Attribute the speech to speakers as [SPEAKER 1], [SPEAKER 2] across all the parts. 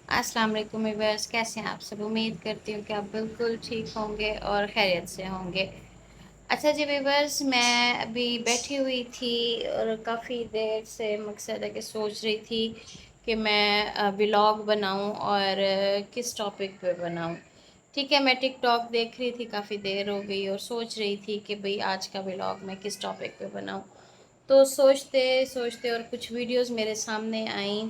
[SPEAKER 1] अस्सलाम वालेकुम व्यूअर्स, कैसे हैं आप सब। उम्मीद करती हूँ कि आप बिल्कुल ठीक होंगे और खैरियत से होंगे। अच्छा जी व्यूअर्स, मैं अभी बैठी हुई थी और काफ़ी देर से मकसद है कि सोच रही थी कि मैं व्लॉग बनाऊं और किस टॉपिक पे बनाऊं। ठीक है, मैं टिकटॉक देख रही थी, काफ़ी देर हो गई और सोच रही थी कि भाई आज का व्लॉग मैं किस टॉपिक पे बनाऊं। तो सोचते सोचते और कुछ वीडियोस मेरे सामने आई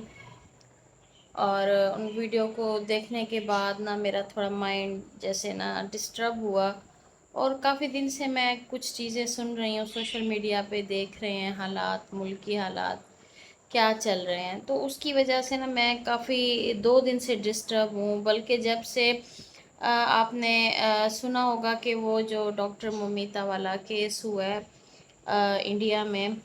[SPEAKER 1] और उन वीडियो को देखने के बाद ना मेरा थोड़ा माइंड जैसे ना डिस्टर्ब हुआ। और काफ़ी दिन से मैं कुछ चीज़ें सुन रही हूँ, सोशल मीडिया पे देख रहे हैं हालात, मुल्क की हालात क्या चल रहे हैं, तो उसकी वजह से ना मैं काफ़ी 2 दिन से डिस्टर्ब हूँ। बल्कि जब से आपने सुना होगा कि वो जो डॉक्टर मोमिता वाला केस हुआ है इंडिया में,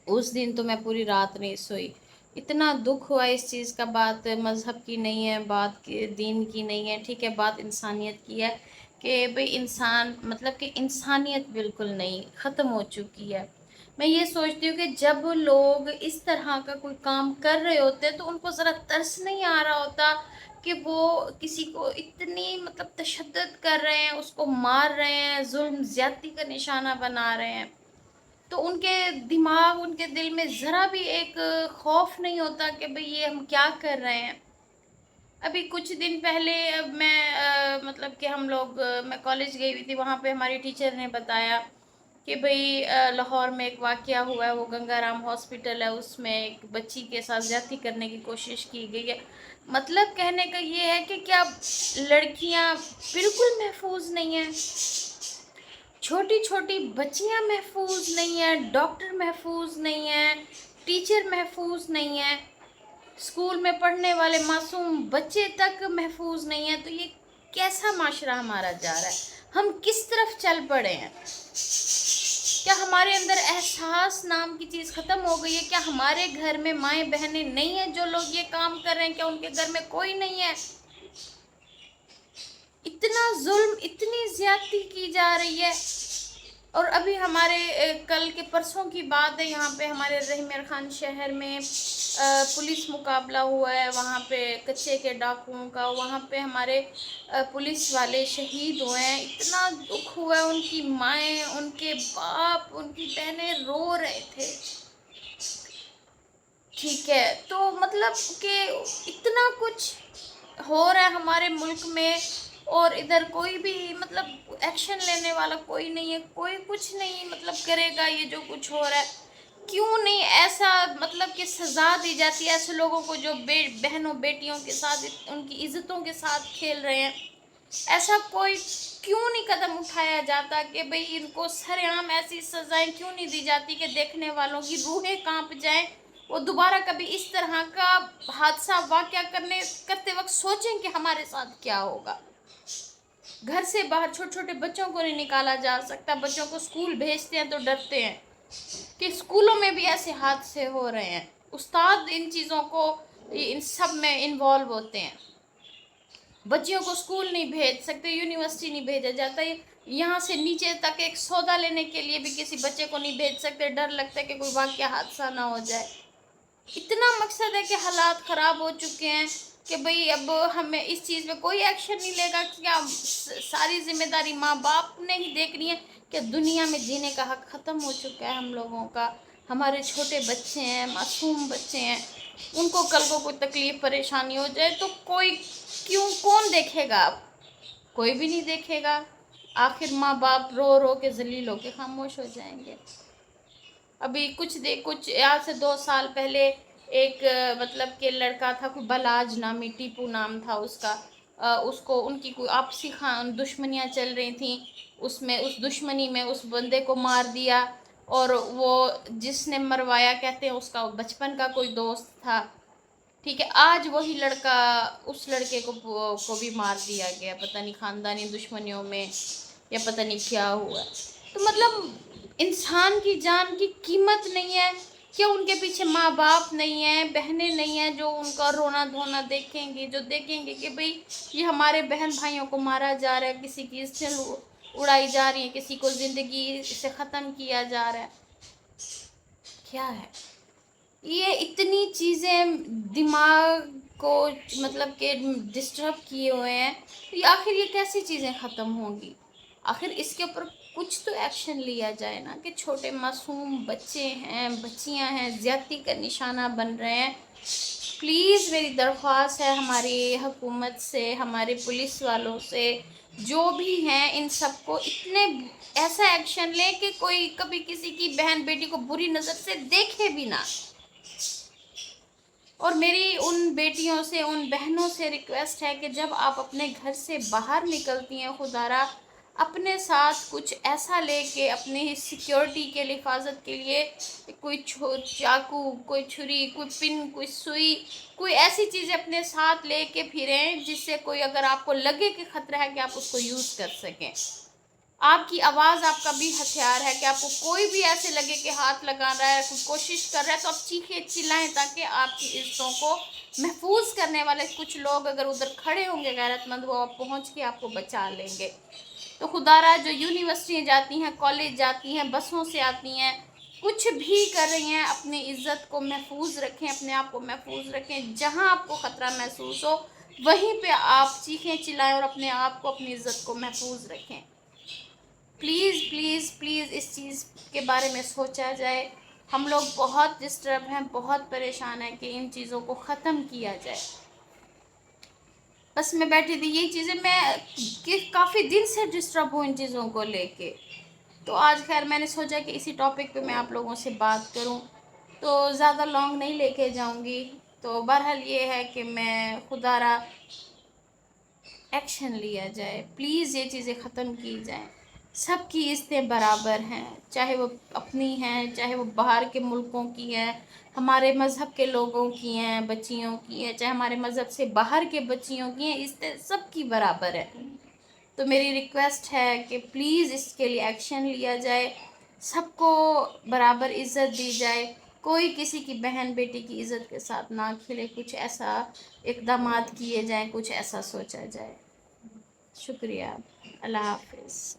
[SPEAKER 1] उस दिन तो मैं पूरी रात नहीं सोई। इतना दुख हुआ इस चीज़ का। बात मज़हब की नहीं है, बात की दीन की नहीं है, ठीक है, बात इंसानियत की है कि भाई इंसान मतलब कि इंसानियत बिल्कुल नहीं, ख़त्म हो चुकी है। मैं ये सोचती हूँ कि जब लोग इस तरह का कोई काम कर रहे होते हैं तो उनको ज़रा तरस नहीं आ रहा होता कि वो किसी को इतनी मतलब तशद्दुद कर रहे हैं, उसको मार रहे हैं, जुल्म ज़्यादती का निशाना बना रहे हैं। तो उनके दिमाग, उनके दिल में ज़रा भी एक खौफ नहीं होता कि भाई ये हम क्या कर रहे हैं। अभी कुछ दिन पहले मैं मतलब कि हम लोग मैं कॉलेज गई हुई थी, वहाँ पे हमारी टीचर ने बताया कि भाई लाहौर में एक वाक़या हुआ है, वो गंगाराम हॉस्पिटल है, उसमें एक बच्ची के साथ ज़्यादती करने की कोशिश की गई है। मतलब कहने का ये है कि क्या लड़कियाँ बिल्कुल महफूज नहीं हैं, छोटी छोटी बच्चियां महफूज नहीं है, डॉक्टर महफूज नहीं है, टीचर महफूज नहीं है, स्कूल में पढ़ने वाले मासूम बच्चे तक महफूज नहीं है। तो ये कैसा माशरा हमारा जा रहा है, हम किस तरफ चल पड़े हैं। क्या हमारे अंदर एहसास नाम की चीज़ ख़त्म हो गई है? क्या हमारे घर में माएँ बहनें नहीं हैं जो लोग ये काम कर रहे हैं? क्या उनके घर में कोई नहीं है? इतना जुल्म, इतनी ज्यादती की जा रही है। और अभी हमारे कल के परसों की बात है, यहाँ पे हमारे रहीमर खान शहर में पुलिस मुकाबला हुआ है, वहाँ पे कच्चे के डाकुओं का, वहाँ पे हमारे पुलिस वाले शहीद हुए हैं। इतना दुख हुआ है, उनकी माएँ, उनके बाप, उनकी बहनें रो रहे थे। ठीक है, तो मतलब कि इतना कुछ हो रहा है हमारे मुल्क में और इधर कोई भी मतलब एक्शन लेने वाला कोई नहीं है, कोई कुछ नहीं मतलब करेगा ये जो कुछ हो रहा है। क्यों नहीं ऐसा मतलब कि सज़ा दी जाती है ऐसे लोगों को जो बहनों बेटियों के साथ उनकी इज्जतों के साथ खेल रहे हैं। ऐसा कोई क्यों नहीं कदम उठाया जाता कि भाई इनको सरेआम ऐसी सजाएं क्यों नहीं दी जाती कि देखने वालों की रूहें कांप जाएं, वो दोबारा कभी इस तरह का हादसा वाक़या करते वक्त सोचें कि हमारे साथ क्या होगा। घर से बाहर छोटे छोटे बच्चों को नहीं निकाला जा सकता, बच्चों को स्कूल भेजते हैं तो डरते हैं कि स्कूलों में भी ऐसे हादसे हो रहे हैं। उस्ताद इन चीज़ों को इन सब में इन्वॉल्व होते हैं। बच्चियों को स्कूल नहीं भेज सकते, यूनिवर्सिटी नहीं भेजा जाता, यहाँ से नीचे तक एक सौदा लेने के लिए भी किसी बच्चे को नहीं भेज सकते, डर लगता है कि कोई वाक़या हादसा ना हो जाए। इतना मकसद है कि हालात ख़राब हो चुके हैं कि भाई अब हमें इस चीज़ पे कोई एक्शन नहीं लेगा। क्या सारी जिम्मेदारी माँ बाप ने ही देखनी है कि दुनिया में जीने का हक ख़त्म हो चुका है हम लोगों का। हमारे छोटे बच्चे हैं, मासूम बच्चे हैं, उनको कल को कोई तकलीफ़ परेशानी हो जाए तो कोई कौन देखेगा? अब कोई भी नहीं देखेगा। आखिर माँ बाप रो रो के जलील होके खामोश हो जाएंगे। अभी कुछ आज से 2 साल पहले एक मतलब कि लड़का था, कोई बलाज नामी, टीपू नाम था उसका। उसको उनकी कोई आपसी खान दुश्मनियाँ चल रही थी, उसमें उस दुश्मनी में उस बंदे को मार दिया। और वो जिसने मरवाया कहते हैं उसका बचपन का कोई दोस्त था। ठीक है, आज वही लड़का, उस लड़के को भी मार दिया गया, पता नहीं खानदानी दुश्मनियों में या पता नहीं क्या हुआ। तो मतलब इंसान की जान की कीमत नहीं है क्या? उनके पीछे माँ बाप नहीं है, बहनें नहीं हैं जो उनका रोना धोना देखेंगे, जो देखेंगे कि भाई ये हमारे बहन भाइयों को मारा जा रहा है, किसी की सिल उड़ाई जा रही है, किसी को ज़िंदगी से ख़त्म किया जा रहा है। क्या है ये? इतनी चीज़ें दिमाग کو مطلب کہ ڈسٹرب کیے ہوئے ہیں، تو آخر یہ کیسی چیزیں ختم ہوں گی؟ آخر اس کے اوپر کچھ تو ایکشن لیا جائے نا، کہ چھوٹے معصوم بچے ہیں، بچیاں ہیں، زیادتی کا نشانہ بن رہے ہیں۔ پلیز میری درخواست ہے ہماری حکومت سے، ہمارے پولیس والوں سے، جو بھی ہیں ان سب کو اتنے ایسا ایکشن لے کہ کوئی کبھی کسی کی بہن بیٹی کو بری نظر سے دیکھے بھی نہ۔ اور میری ان بیٹیوں سے، ان بہنوں سے ریکویسٹ ہے کہ جب آپ اپنے گھر سے باہر نکلتی ہیں، خدا را اپنے ساتھ کچھ ایسا لے کے، اپنی سیکیورٹی کے حفاظت کے لیے کوئی چاقو، کوئی چھری، کوئی پن، کوئی سوئی، کوئی ایسی چیزیں اپنے ساتھ لے کے پھریں جس سے کوئی اگر آپ کو لگے کہ خطرہ ہے کہ آپ اس کو یوز کر سکیں۔ آپ کی آواز آپ کا بھی ہتھیار ہے، کہ آپ کو کوئی بھی ایسے لگے کہ ہاتھ لگا رہا ہے، کوئی کوشش کر رہا ہے، تو آپ چیخیں چلائیں، تاکہ آپ کی عزتوں کو محفوظ کرنے والے کچھ لوگ اگر ادھر کھڑے ہوں گے غیرت مند، وہ پہنچ کے آپ کو بچا لیں گے۔ تو خدا را جو یونیورسٹیاں جاتی ہیں، کالج جاتی ہیں، بسوں سے آتی ہیں، کچھ بھی کر رہی ہیں، اپنی عزت کو محفوظ رکھیں، اپنے آپ کو محفوظ رکھیں۔ جہاں آپ کو خطرہ محسوس ہو وہیں پہ آپ چیخیں چلائیں اور اپنے آپ کو، اپنی عزت کو محفوظ رکھیں۔ پلیز پلیز پلیز اس چیز کے بارے میں سوچا جائے۔ ہم لوگ بہت ڈسٹرب ہیں، بہت پریشان ہیں کہ ان چیزوں کو ختم کیا جائے۔ بس میں بیٹھی تھی، یہی چیزیں میں کافی دن سے ڈسٹرب ہوں ان چیزوں کو لے کے، تو آج خیر میں نے سوچا کہ اسی ٹاپک پہ میں آپ لوگوں سے بات کروں، تو زیادہ لانگ نہیں لے کے جاؤں گی۔ تو بہرحال یہ ہے کہ میں خدا را ایکشن لیا جائے، پلیز یہ چیزیں ختم کی جائیں۔ سب کی عزتیں برابر ہیں، چاہے وہ اپنی ہیں، چاہے وہ باہر کے ملکوں کی ہیں، ہمارے مذہب کے لوگوں کی ہیں، بچیوں کی ہیں، چاہے ہمارے مذہب سے باہر کے بچیوں کی ہیں، عزتیں سب کی برابر ہے۔ تو میری ریکویسٹ ہے کہ پلیز اس کے لیے ایکشن لیا جائے، سب کو برابر عزت دی جائے، کوئی کسی کی بہن بیٹی کی عزت کے ساتھ نہ کھلے، کچھ ایسا اقدامات کیے جائیں، کچھ ایسا سوچا جائے۔ شکریہ، اللہ حافظ۔